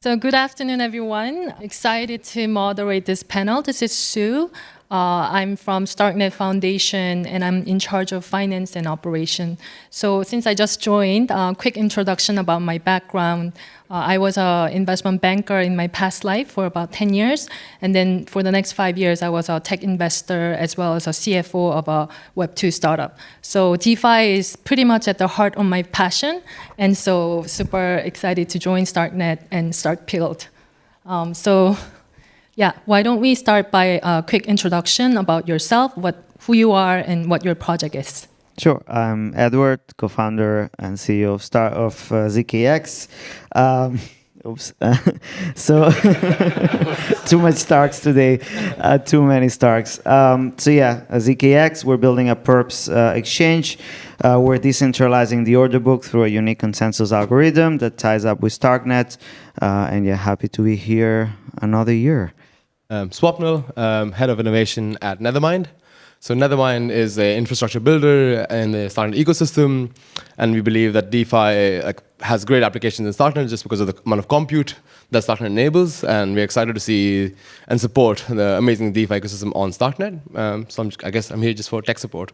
So good afternoon, everyone. Excited to moderate this panel. This is Sue. I'm from StarkNet Foundation, and I'm in charge of finance and operation. So since I just joined, quick introduction about my background. I was an investment banker in my past life for about 10 years. And then for the next 5 years, I was a tech investor as well as a CFO of a Web2 startup. So DeFi is pretty much at the heart of my passion. And so super excited to join StarkNet and start Pilled. Yeah, why don't we start by a quick introduction about yourself, who you are, and what your project is. Sure. I'm Eduard, co-founder and CEO of ZKX. Oops. So too much Starks today. Too many Starks. ZKX, we're building a perps exchange. We're decentralizing the order book through a unique consensus algorithm that ties up with StarkNet. Happy to be here another year. Swapnil, head of innovation at Nethermind. So Nethermind is an infrastructure builder in the starknet ecosystem, and we believe that DeFi has great applications in starknet just because of the amount of compute that starknet enables, and we're excited to see and support the amazing DeFi ecosystem on starknet. I guess I'm here just for tech support.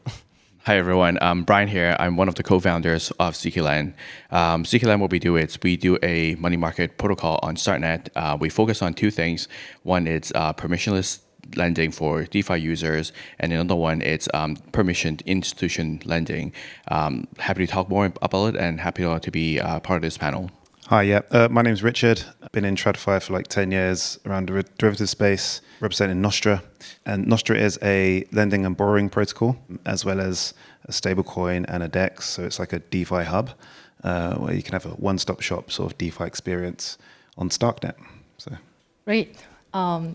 Hi everyone, I'm Brian here. I'm one of the co-founders of ZKLand. ZKLand, what we do is we do a money market protocol on starknet. We focus on two things. One is permissionless lending for DeFi users, and another one is permissioned institution lending. Happy to talk more about it and happy to be part of this panel. Hi, my name's Richard. I've been in TradFi for like 10 years around the derivative space, representing Nostra. And Nostra is a lending and borrowing protocol, as well as a stablecoin and a DEX. So it's like a DeFi hub, where you can have a one-stop shop sort of DeFi experience on StarkNet. Great.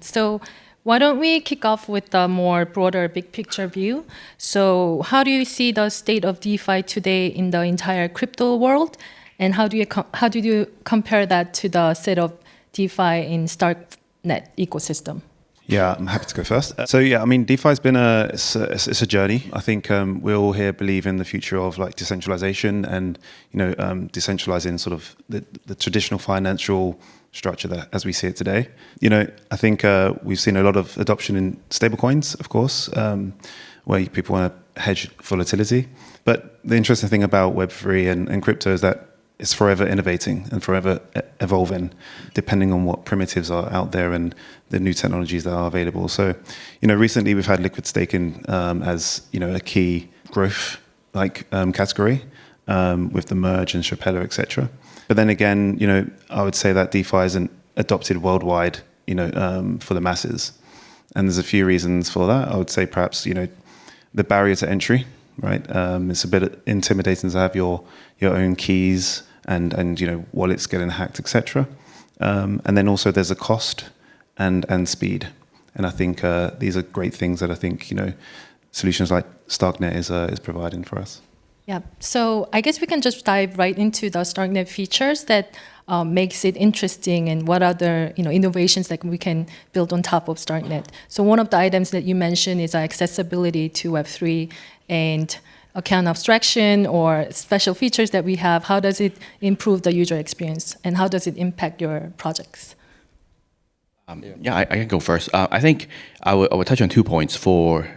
So why don't we kick off with a more broader big picture view? So how do you see the state of DeFi today in the entire crypto world? And how do you compare that to the set of DeFi in StarkNet ecosystem? Yeah, I'm happy to go first. DeFi's been it's a journey. I think we all here believe in the future of like decentralization and decentralizing sort of the traditional financial structure that as we see it today. I think we've seen a lot of adoption in stablecoins, of course, where people want to hedge volatility. But the interesting thing about Web3 and crypto is that it's forever innovating and forever evolving, depending on what primitives are out there and the new technologies that are available. So, recently we've had liquid staking as a key growth category with the merge and Shapella, etc. But then again, I would say that DeFi isn't adopted worldwide, for the masses, and there's a few reasons for that. I would say perhaps the barrier to entry, right? It's a bit intimidating to have your own keys and wallets getting hacked, etc. And then also there's a cost and speed. And I think these are great things that I think solutions like StarkNet is providing for us. Yeah. So I guess we can just dive right into the StarkNet features that makes it interesting, and what other innovations that we can build on top of StarkNet. So one of the items that you mentioned is accessibility to Web3 and account abstraction or special features that we have. How does it improve the user experience, and how does it impact your projects? I can go first. I think I would touch on 2 points for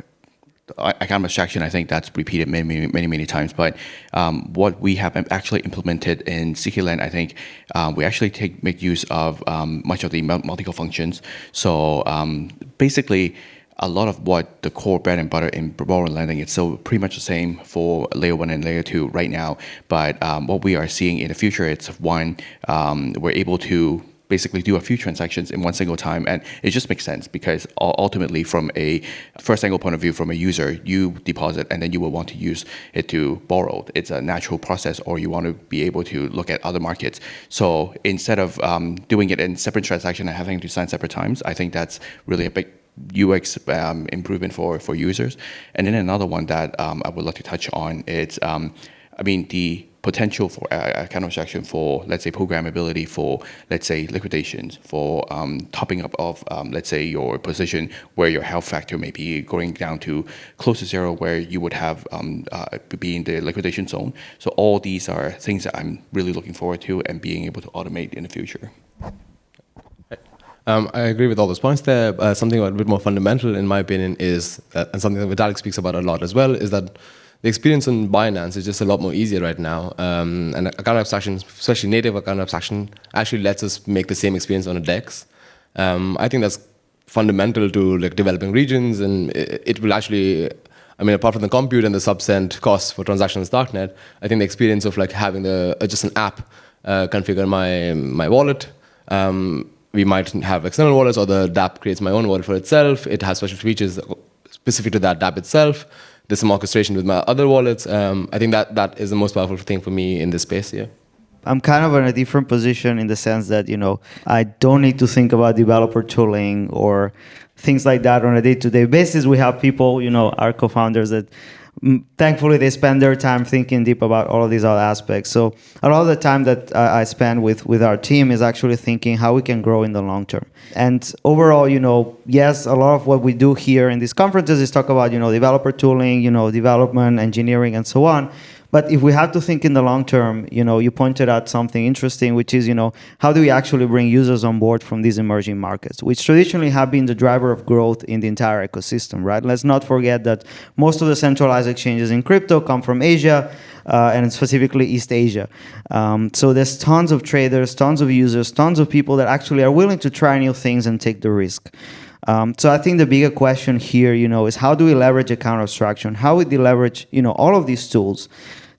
account abstraction. I think that's repeated many times. But what we have actually implemented in ZKLand, I think we actually make use of much of the multiple functions. So basically, a lot of what the core bread and butter in borrowing lending, it's so pretty much the same for layer 1 and layer 2 right now. But what we are seeing in the future, it's one, we're able to basically do a few transactions in one single time, and it just makes sense because ultimately from a first angle point of view, from a user, you deposit and then you will want to use it to borrow. It's a natural process, or you want to be able to look at other markets. So instead of doing it in separate transaction and having to sign separate times, I think that's really a big UX improvement for users. And then another one that I would like to touch on is, the potential for account abstraction for, let's say, programmability for, let's say, liquidations, for topping up of, let's say, your position where your health factor may be going down to close to zero, where you would have be in the liquidation zone. So all these are things that I'm really looking forward to and being able to automate in the future. I agree with all those points there. Something a bit more fundamental, in my opinion, is, and something that Vitalik speaks about a lot as well, is that the experience on Binance is just a lot more easier right now. And account abstraction, especially native account abstraction, actually lets us make the same experience on a DEX. I think that's fundamental to like developing regions, and it will actually, I mean, apart from the compute and the sub-cent costs for transactions on Starknet, I think the experience of like having just an app configure my wallet. We might have external wallets, or the dApp creates my own wallet for itself. It has special features specific to that dApp itself. There's some orchestration with my other wallets. I think that is the most powerful thing for me in this space. Yeah. I'm kind of in a different position in the sense that, I don't need to think about developer tooling or things like that on a day-to-day basis. We have people, our co-founders that thankfully they spend their time thinking deep about all of these other aspects. So a lot of the time that I spend with our team is actually thinking how we can grow in the long term. And overall, yes, a lot of what we do here in these conferences is talk about, developer tooling, development, engineering, and so on. But if we have to think in the long term, you pointed out something interesting, which is, how do we actually bring users on board from these emerging markets, which traditionally have been the driver of growth in the entire ecosystem, right? Let's not forget that most of the centralized exchanges in crypto come from Asia, and specifically East Asia. So there's tons of traders, tons of users, tons of people that actually are willing to try new things and take the risk. So I think the bigger question here, is how do we leverage account abstraction? How would we leverage, all of these tools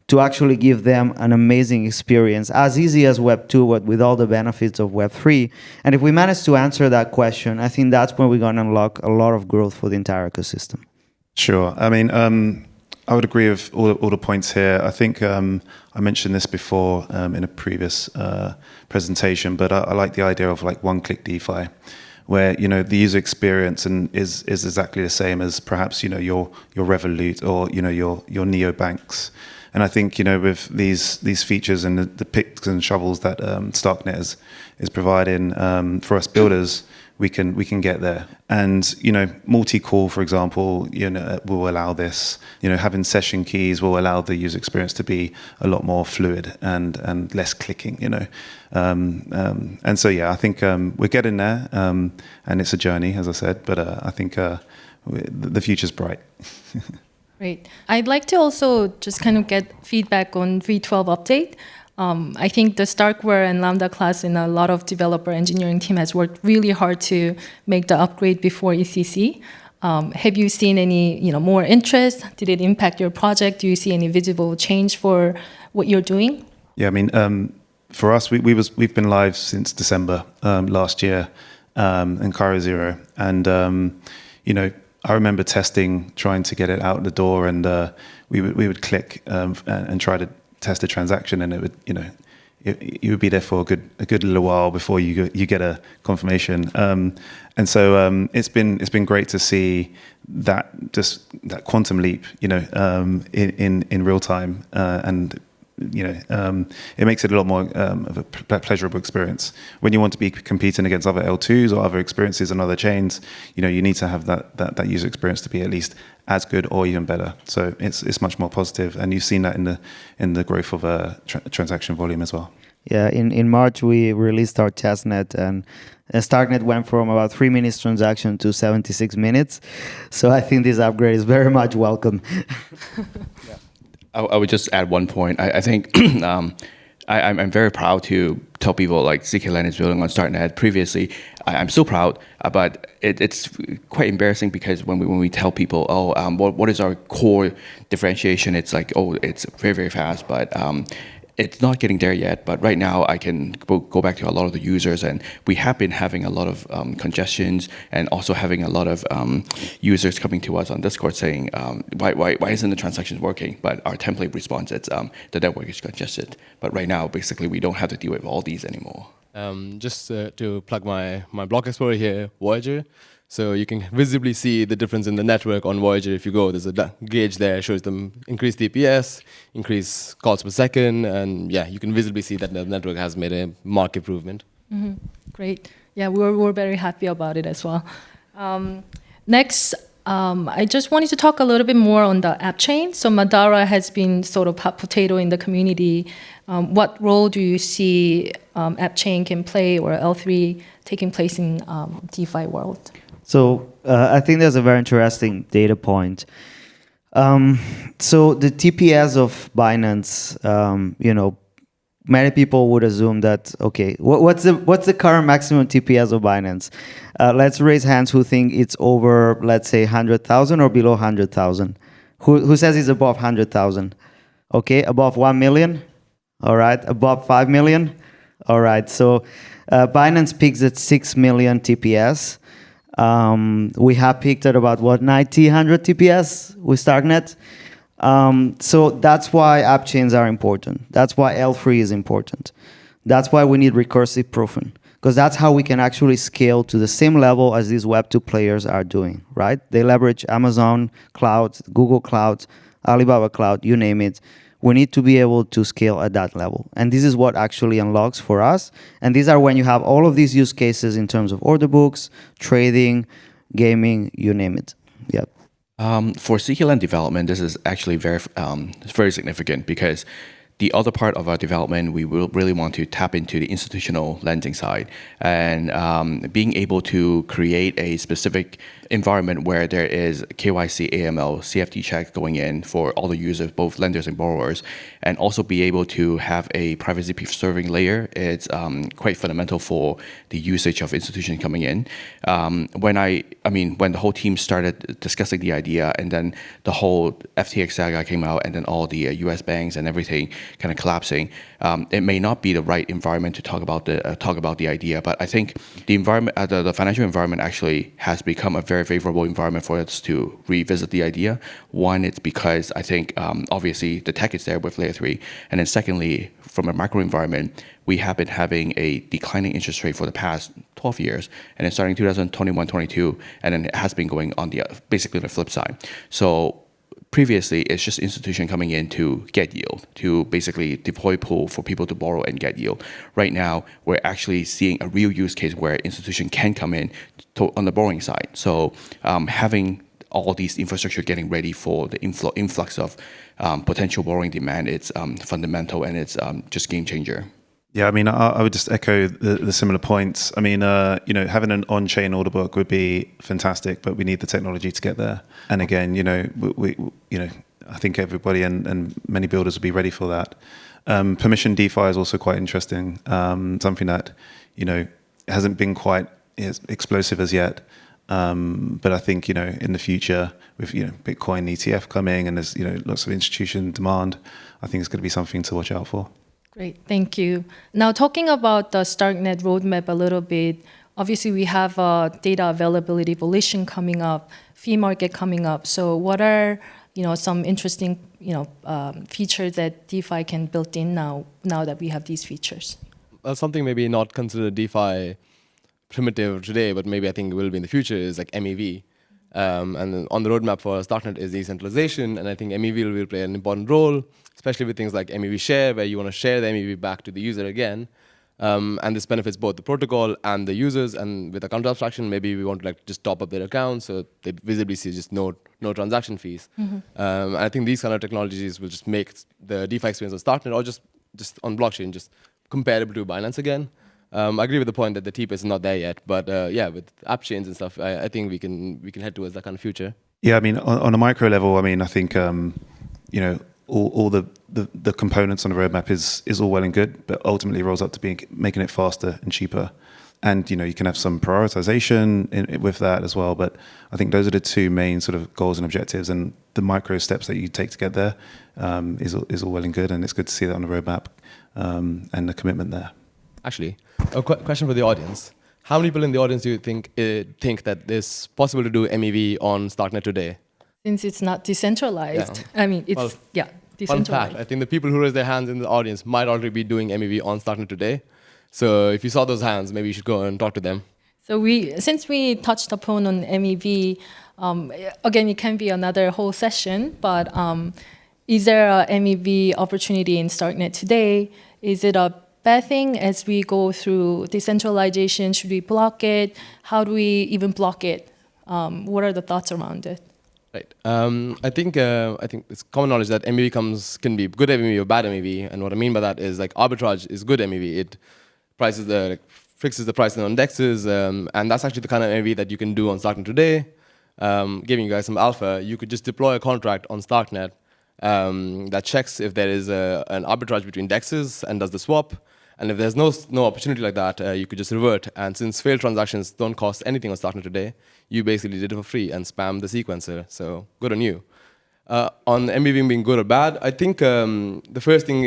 to actually give them an amazing experience, as easy as Web 2, but with all the benefits of Web 3? And if we manage to answer that question, I think that's when we're going to unlock a lot of growth for the entire ecosystem. Sure. I mean, I would agree with all the points here. I think I mentioned this before in a previous presentation, but I like the idea of like one-click DeFi, where the user experience is exactly the same as perhaps your Revolut or your neobanks. And I think with these features and the picks and shovels that Starknet is providing for us builders, we can get there. And multi-call, for example, will allow this. Having session keys will allow the user experience to be a lot more fluid and less clicking. And so I think we're getting there, and it's a journey, as I said. But I think the future's bright. Great. I'd like to also just kind of get feedback on V12 update. I think the Starkware and Lambda class in a lot of developer engineering team has worked really hard to make the upgrade before ECC. Have you seen any more interest? Did it impact your project? Do you see any visible change for what you're doing? Yeah, I mean, for us, we've been live since December last year in Cairo 0. And, I remember trying to get it out the door, and we would click and try to test a transaction, and it would, you would be there for a good little while before you get a confirmation. And so it's been great to see that quantum leap, in real time, and it makes it a lot more of a pleasurable experience. When you want to be competing against other L2s or other experiences on other chains, you need to have that user experience to be at least as good or even better. So it's much more positive, and you've seen that in the growth of transaction volume as well. Yeah, in March we released our testnet, and Starknet went from about 3 minutes transaction to 76 minutes. So I think this upgrade is very much welcome. Yeah. I would just add one point. I think I'm very proud to tell people like zkLAN is building on Starknet. Previously, I'm so proud, but it's quite embarrassing because when we tell people, what is our core differentiation? It's like, it's very, very fast, but it's not getting there yet. But right now, I can go back to a lot of the users, and we have been having a lot of congestions, and also having a lot of users coming to us on Discord saying, why isn't the transactions working? But our template response, it's the network is congested. But right now, basically, we don't have to deal with all these anymore. Just to plug my block explorer here, Voyager. So you can visibly see the difference in the network on Voyager. If you go, there's a gauge there, shows them increased DPS, increased calls per second, and you can visibly see that the network has made a marked improvement. Mm-hmm. Great. Yeah, we're very happy about it as well. Next, I just wanted to talk a little bit more on the app chain. So Madara has been sort of hot potato in the community. What role do you see app chain can play or L3 taking place in DeFi world? So I think there's a very interesting data point. So the TPS of Binance, many people would assume that, okay, what's the current maximum TPS of Binance? Let's raise hands who think it's over, let's say, 100,000 or below 100,000. Who says it's above 100,000? Okay, above 1 million? All right, above 5 million? All right, so Binance peaks at 6 million TPS. We have peaked at about, 90, 100 TPS with Starknet. So that's why app chains are important. That's why L3 is important. That's why we need recursive proofing, because that's how we can actually scale to the same level as these Web2 players are doing, right? They leverage Amazon Cloud, Google Cloud, Alibaba Cloud, you name it. We need to be able to scale at that level. And this is what actually unlocks for us. And these are when you have all of these use cases in terms of order books, trading, gaming, you name it. Yep. For CKLand development, this is actually very significant because the other part of our development, we will really want to tap into the institutional lending side and being able to create a specific environment where there is KYC, AML, CFT checks going in for all the users, both lenders and borrowers, and also be able to have a privacy preserving layer. It's quite fundamental for the usage of institutions coming in. When the whole team started discussing the idea, and then the whole FTX saga came out, and then all the US banks and everything kind of collapsing, it may not be the right environment to talk about the idea, but I think the environment, the financial environment actually has become a very favorable environment for us to revisit the idea. One, it's because I think obviously the tech is there with Layer 3, and then secondly, from a macro environment, we have been having a declining interest rate for the past 12 years, and then starting 2021, 22, and then it has been going on basically the flip side. So previously, it's just institution coming in to get yield, to basically deploy pool for people to borrow and get yield. Right now, we're actually seeing a real use case where institution can come in on the borrowing side. So having all these infrastructure getting ready for the influx of potential borrowing demand, it's fundamental, and it's just game changer. Yeah, I mean, I would just echo the similar points. I mean, having an on-chain order book would be fantastic, but we need the technology to get there. And again, we I think everybody and many builders will be ready for that. Permission DeFi is also quite interesting. Something that hasn't been quite as explosive as yet. But I think in the future with Bitcoin ETF coming and there's lots of institution demand, I think it's going to be something to watch out for. Great, thank you. Now talking about the Starknet roadmap a little bit, obviously we have data availability evolution coming up, fee market coming up. So what are some interesting features that DeFi can build in now that we have these features? Something maybe not considered DeFi primitive today, but maybe I think it will be in the future, is like MEV. And then on the roadmap for Starknet is decentralization, and I think MEV will play an important role, especially with things like MEV share, where you want to share the MEV back to the user again. And this benefits both the protocol and the users. And with account abstraction, maybe we want to just top up their account so they visibly see just no transaction fees. Mm-hmm. And I think these kind of technologies will just make the DeFi experience on Starknet or just on blockchain just comparable to Binance again. I agree with the point that the TPS is not there yet, but with app chains and stuff, I think we can head towards that kind of future. Yeah, I mean, on a micro level, I mean, I think all the components on the roadmap is all well and good, but ultimately rolls up to making it faster and cheaper. And you can have some prioritization with that as well. But I think those are the two main sort of goals and objectives, and the micro steps that you take to get there is all well and good, and it's good to see that on the roadmap and the commitment there. Actually, a question for the audience. How many people in the audience do you think that it's possible to do MEV on Starknet today? Since it's not decentralized. Yeah. I mean, it's, decentralized. Fun fact, I think the people who raise their hands in the audience might already be doing MEV on Starknet today. So if you saw those hands, maybe you should go and talk to them. So since we touched upon on MEV, again, it can be another whole session, but is there a MEV opportunity in Starknet today? Is it a bad thing as we go through decentralization? Should we block it? How do we even block it? What are the thoughts around it? Right. I think it's common knowledge that MEV can be good MEV or bad MEV, and what I mean by that is like arbitrage is good MEV. It prices fixes the price on indexes, and that's actually the kind of MEV that you can do on Starknet today. Giving you guys some alpha, you could just deploy a contract on Starknet that checks if there is an arbitrage between indexes and does the swap. And if there's no opportunity like that, you could just revert. And since failed transactions don't cost anything on Starknet today, you basically did it for free and spam the sequencer. So good on you. On MEV being good or bad, I think the first thing,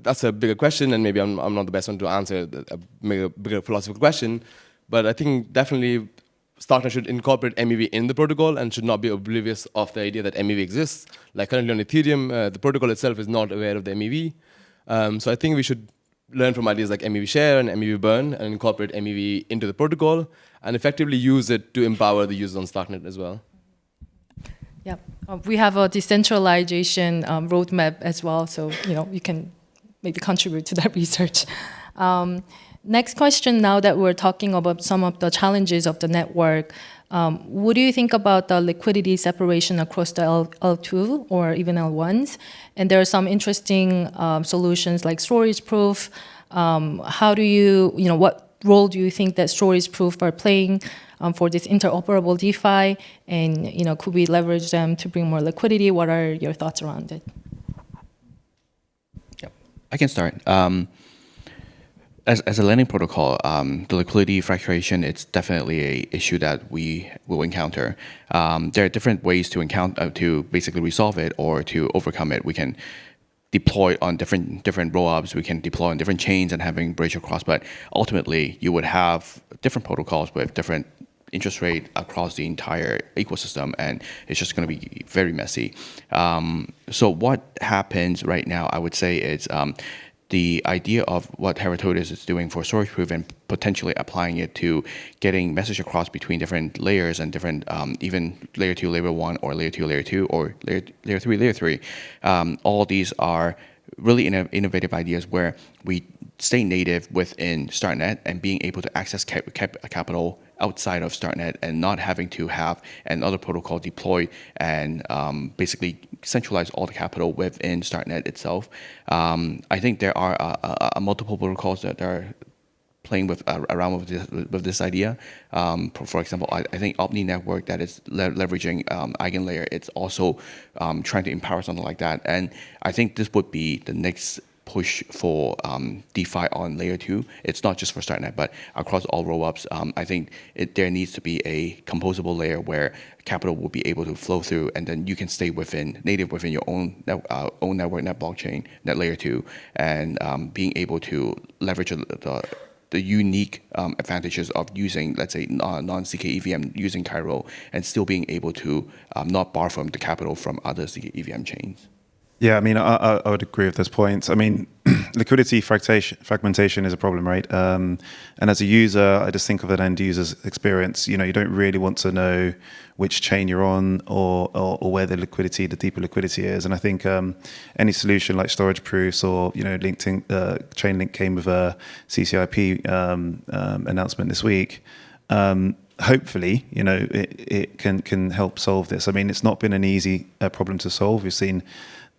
that's a bigger question, and maybe I'm not the best one to answer a bigger philosophical question. But I think definitely Starknet should incorporate MEV in the protocol and should not be oblivious of the idea that MEV exists. Like currently on Ethereum, the protocol itself is not aware of the MEV. So I think we should learn from ideas like MEV share and MEV burn and incorporate MEV into the protocol and effectively use it to empower the users on Starknet as well. Yeah, we have a decentralization roadmap as well, so you can maybe contribute to that research. Next question, now that we're talking about some of the challenges of the network, what do you think about the liquidity separation across the L2 or even L1s? And there are some interesting solutions like storage proof. How do what role do you think that storage proof are playing for this interoperable DeFi? And could we leverage them to bring more liquidity? What are your thoughts around it? Yep, I can start. As a lending protocol, the liquidity fracturation, it's definitely an issue that we will encounter. There are different ways to basically resolve it or to overcome it. We can deploy on different rollups. We can deploy on different chains and having bridge across. But ultimately, you would have different protocols with different interest rate across the entire ecosystem, and it's just going to be very messy. So what happens right now, I would say, is the idea of what Herodotus is doing for storage proof and potentially applying it to getting message across between different layers and different even layer 2, layer 1, or layer 2, layer 2, or layer 3, layer 3. All these are really innovative ideas where we stay native within Starknet and being able to access capital outside of Starknet and not having to have another protocol deployed and basically centralize all the capital within Starknet itself. I think there are multiple protocols that are playing around with this idea. For example, I think Omni Network that is leveraging EigenLayer, it's also trying to empower something like that. And I think this would be the next push for DeFi on layer 2. It's not just for Starknet, but across all rollups. I think there needs to be a composable layer where capital will be able to flow through, and then you can stay native within your own network, net blockchain, net layer 2, and being able to leverage the unique advantages of using, let's say, non-CK EVM, using Cairo, and still being able to not borrow from the capital from other CK EVM chains. Yeah, I mean, I would agree with those points. I mean, liquidity fragmentation is a problem, right? And as a user, I just think of an end user's experience. You don't really want to know which chain you're on or where the deeper liquidity is. And I think any solution like storage proofs or Chainlink came with a CCIP announcement this week. Hopefully, it can help solve this. I mean, it's not been an easy problem to solve. We've seen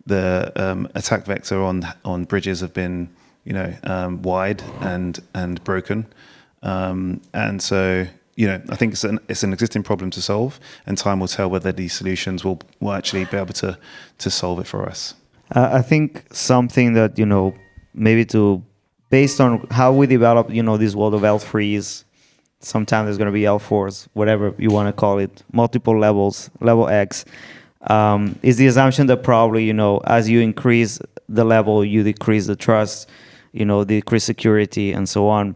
the attack vector on bridges have been, wide and broken, and so I think it's an existing problem to solve, and time will tell whether these solutions will actually be able to solve it for us. I think something that maybe based on how we develop this world of L3s. Sometimes there's going to be L4s, whatever you want to call it, multiple levels, level X. Is the assumption that probably, as you increase the level, you decrease the trust, decrease security and so on.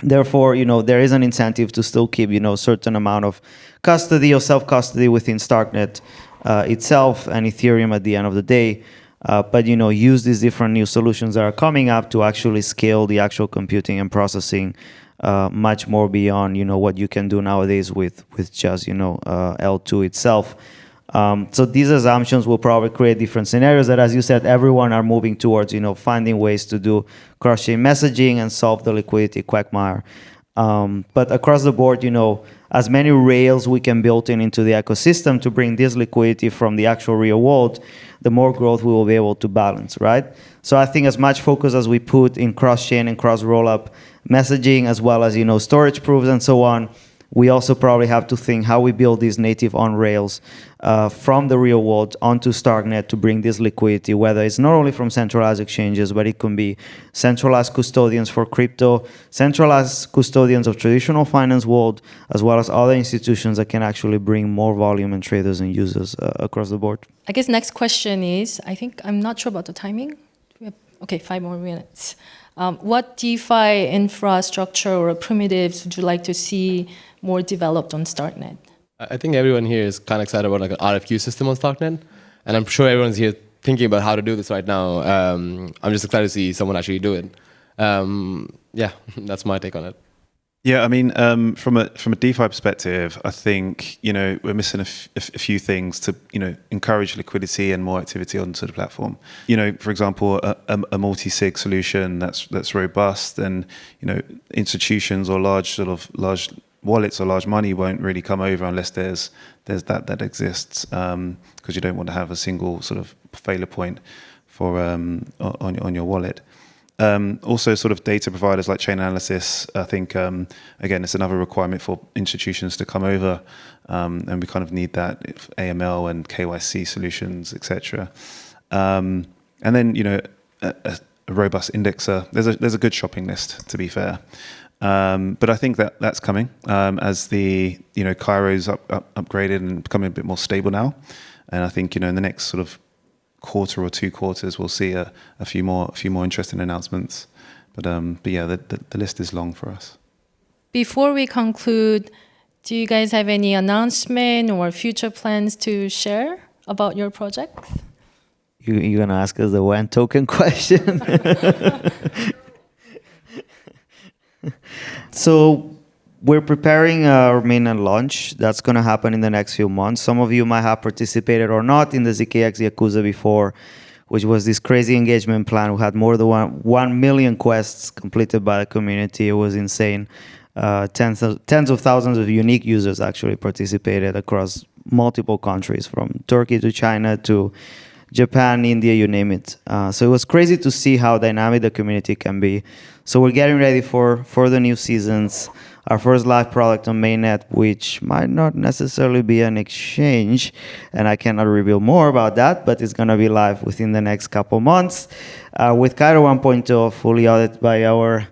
Therefore, there is an incentive to still keep, certain amount of custody or self-custody within Starknet itself and Ethereum at the end of the day. But, use these different new solutions that are coming up to actually scale the actual computing and processing much more beyond, what you can do nowadays with just, L2 itself. So these assumptions will probably create different scenarios that, as you said, everyone are moving towards, finding ways to do cross-chain messaging and solve the liquidity quagmire. But across the board, as many rails we can build into the ecosystem to bring this liquidity from the actual real world, the more growth we will be able to balance, right? So I think as much focus as we put in cross-chain and cross-rollup messaging, as well as, storage proofs and so on, we also probably have to think how we build these native on rails from the real world onto Starknet to bring this liquidity, whether it's not only from centralized exchanges, but it can be centralized custodians for crypto, centralized custodians of traditional finance world, as well as other institutions that can actually bring more volume and traders and users across the board. I guess next question is, I'm not sure about the timing. Okay, 5 more minutes. What DeFi infrastructure or primitives would you like to see more developed on Starknet? I think everyone here is kind of excited about like an RFQ system on Starknet, and I'm sure everyone's here thinking about how to do this right now. I'm just excited to see someone actually do it. Yeah, that's my take on it. Yeah, I mean, from a DeFi perspective, I think we're missing a few things to encourage liquidity and more activity onto the platform. For example, a multi-sig solution that's robust, and institutions or large wallets or large money won't really come over unless there's that exists, because you don't want to have a single sort of failure point for on your wallet. Also, sort of data providers like chain analysis, I think, again, it's another requirement for institutions to come over, and we kind of need that AML and KYC solutions, etc. And then, a robust indexer. There's a good shopping list, to be fair. But I think that's coming as the Cairo's upgraded and becoming a bit more stable now. And I think in the next sort of quarter or 2 quarters, we'll see a few more interesting announcements. But yeah, the list is long for us. Before we conclude, do you guys have any announcement or future plans to share about your project? You're gonna ask us the WAN token question? So we're preparing our mainnet launch. That's going to happen in the next few months. Some of you might have participated or not in the ZKX Yakuza before, which was this crazy engagement plan. We had more than 1 million quests completed by the community. It was insane. Tens of thousands of unique users actually participated across multiple countries, from Turkey to China to Japan, India, you name it. So it was crazy to see how dynamic the community can be. So we're getting ready for the new seasons. Our first live product on mainnet, which might not necessarily be an exchange, and I cannot reveal more about that, but it's going to be live within the next couple months with Cairo 1.0, fully audited by our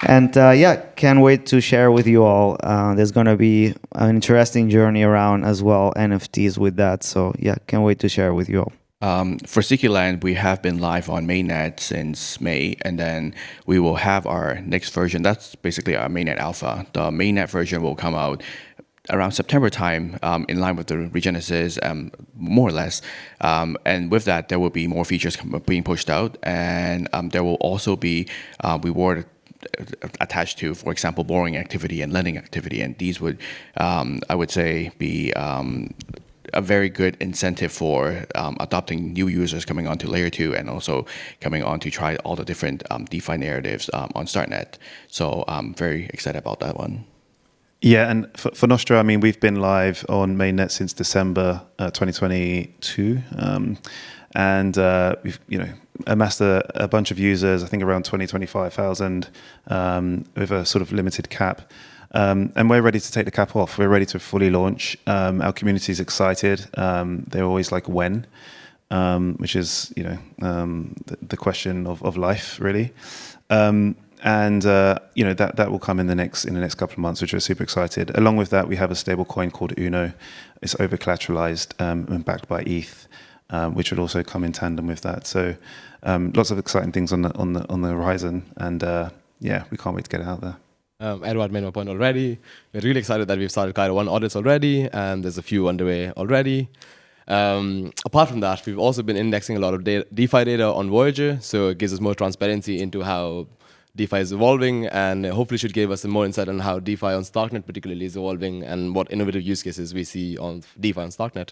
And yeah, can't wait to share with you all. There's going to be an interesting journey around as well, NFTs with that. So yeah, can't wait to share with you all. For CityLand, we have been live on mainnet since May, and then we will have our next version. That's basically our mainnet alpha. The mainnet version will come out around September time, in line with the regenesis, more or less. And with that, there will be more features being pushed out, and there will also be reward attached to, for example, borrowing activity and lending activity. And these would, I would say, be a very good incentive for adopting new users coming onto Layer 2 and also coming on to try all the different DeFi narratives on Starknet. So I'm very excited about that one. Yeah, and for Nostra, I mean, we've been live on mainnet since December 2022. And we've amassed a bunch of users, I think around 25,000 with a sort of limited cap. And we're ready to take the cap off. We're ready to fully launch. Our community is excited. They're always like, when, which is the question of life, really. And that will come in the next couple of months, which we're super excited. Along with that, we have a stable coin called Uno. It's over collateralized and backed by ETH, which would also come in tandem with that. So lots of exciting things on the horizon, and yeah, we can't wait to get it out there. Eduard made my point already. We're really excited that we've started Cairo 1 audits already, and there's a few underway already. Apart from that, we've also been indexing a lot of DeFi data on Voyager, so it gives us more transparency into how DeFi is evolving, and hopefully should give us some more insight on how DeFi on Starknet particularly is evolving and what innovative use cases we see on DeFi on Starknet.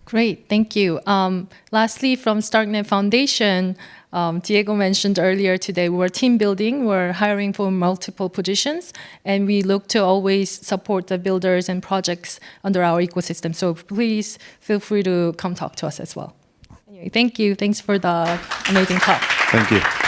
Great, thank you. Lastly, from StarkNet Foundation, Diego mentioned earlier today, we're team building, we're hiring for multiple positions, and we look to always support the builders and projects under our ecosystem. So please feel free to come talk to us as well. Anyway, thank you. Thanks for the amazing talk. Thank you.